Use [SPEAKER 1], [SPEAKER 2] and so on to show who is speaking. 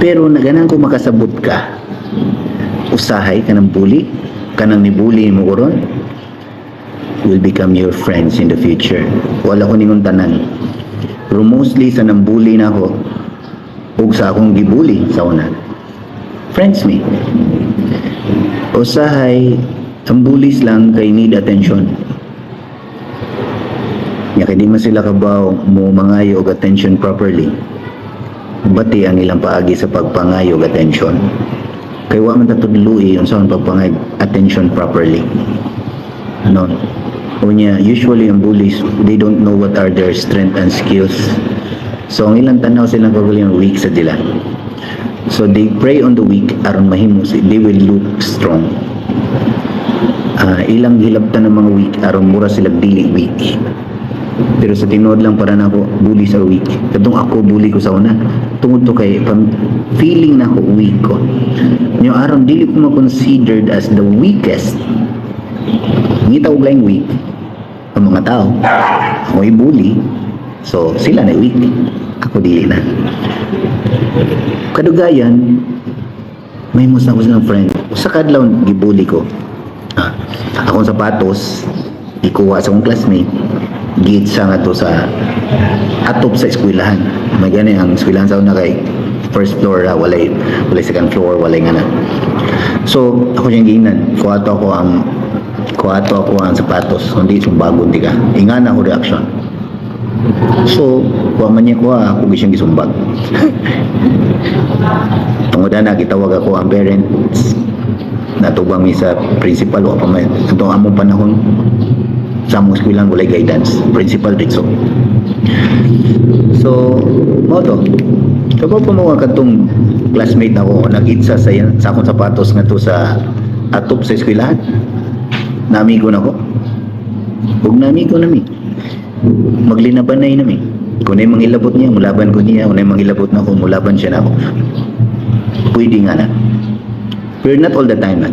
[SPEAKER 1] Pero naganan ko makasabot ka, usahay ka ng bully, kanang nibully mo ko ron, will become your friends in the future. Wala ko ningon tanan. Pero mostly sa nang bully na ako, ug sa akong gibully sa una, friends me. Usahay, ang bullies lang kay need attention. Nga kay di man sila kabaw mo mangayo og attention properly. Bati ang ilang paagi sa pagpangayo og attention. Kay wa man tatudluy unsa ang pagpangay attention properly. Ano? Unya, usually ang bullies, they don't know what are their strength and skills. So ang ilang tanaw silang kagaling weak sa dila. So they prey on the weak aron mahimo they will look strong. Ilang hilabtan ng mga weak aron mura sila dili weak. Pero sa tinuod lang para nako bully sa weak. Kadtong ako bully ko sa una tungod to kay feeling na ako weak ko. Nyo aron dili ko ma-considered as the weakest. Ngita og laing weak ang mga tao. Ako i-bully. So sila na weak. Ako dili na. Kadugayan, may musta ko silang friend. Sa kadlaw gibully ko. Akong sapatos ikuha sa akong classmate. Gitsa nga to sa atop sa eskwelahan. May gani ang eskwelahan sa una kay first floor, walay second floor, walay nga na. So ako siyang giingnan. Kuhato ako ang sapatos. Kundi itong bago hindi ka. Ingana ako reaction. So, kuha man niya kuha, ako siyang gisumbag. Tungod na, gitawag ako ang parents. Natubang mi sa principal o pamay. Itong among panahon, sa among eskwelahan walay guidance. Principal dito. So, mo to. Kapag pa mo katong classmate ako, nag-itsa sa akong sapatos nga to sa atop sa eskwelahan. Namigo na ko. Huwag namigo na mi. Maglinabanay na mi. Kung na yung mangilabot niya, mulaban ko niya. Kung na yung mangilabot na ako, mulaban siya na ako. Pwede nga na. Pero not all the time na.